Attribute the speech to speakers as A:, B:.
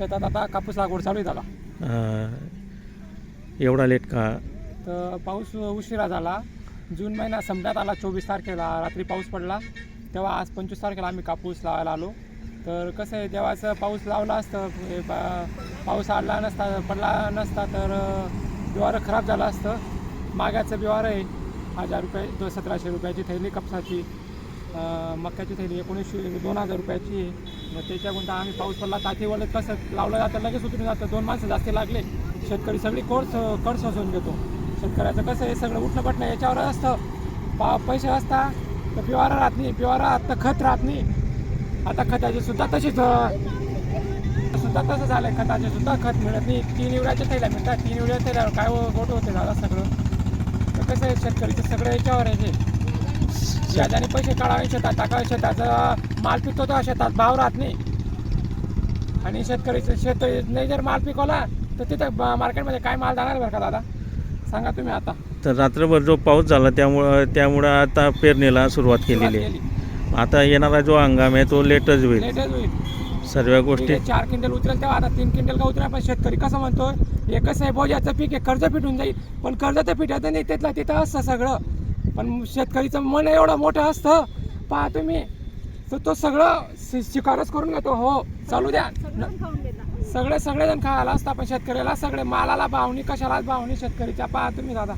A: शेतात आता कापूस लागवड चालू आहे त्याला.
B: एवढा लेट का?
A: तर पाऊस उशिरा झाला. जून महिना संपण्यात आला. 24 तारखेला रात्री पाऊस पडला, तेव्हा आज 25 तारखेला आम्ही कापूस लावायला आलो. तर कसं आहे, देवाचं पाऊस लावला असतं, पाऊस आडला नसता, पडला नसता तर बिवारं खराब झालं असतं. मागाचं बिवारं आहे 1000 रुपये, 1700 रुपयाची थैली कापसाची. मक्याची थैली 2000 रुपयाची आहे. मग त्याच्याकडून आम्ही पाऊस पडला तातीवर कसं लावलं जातं, लगेच उतरून जातं. 2 माणसं जास्त लागले, शेतकरी सगळी कड सोसून घेतो. शेतकऱ्याचं कसं आहे, सगळं उठणं पटणं याच्यावर असतं. पैसे असता तर बिवारा राहत नाही, बिवारा आता खत राहत नाही. आता खताचे सुद्धा तसेच तसं झालं, खताचे सुद्धा खत मिळत नाही. 3 युरियाच्या थैल्या मिळतात, 3 युरिया थैल्यावर काय गोट होते दादा सगळं. तर कसं आहे, शेतकरीचं सगळं याच्यावर आहे. शेताने पैसे काढावे, शेतात टाकावे, शेताचा माल पिकतो तो शेतात भाव राहत नाही. आणि शेतकरीचं शेत नाही जर माल पिकवला तर तिथं मार्केटमध्ये काय माल जाणार बरं का दादा, सांगा तुम्ही. आता
B: तर रात्रभर जो पाऊस झाला त्यामुळं आता पेरणीला सुरुवात केलेली आहे. आता येणारा जो हंगाम आहे तो लेटच होईल. सर्व गोष्टी
A: 4 क्विंटल उतरेल तेव्हा आता 3 क्विंटल का उतरेल. पण शेतकरी कसं म्हणतो, हे कसं आहे, बोजाचं पीक आहे, कर्ज फिटून जाईल. पण कर्ज तर फिटायचं नाही, तिथलं तिथं असतं सगळं. पण शेतकरीचं मन एवढं मोठं असतं, पहा तुम्ही. तर तो सगळं शिकारच करून घेतो. हो चालू द्या, सगळेजण खायला असतात, पण शेतकऱ्याला सगळे मालाला भावनी, कशालाच भावनी शेतकरीच्या. पहा तुम्ही दादा.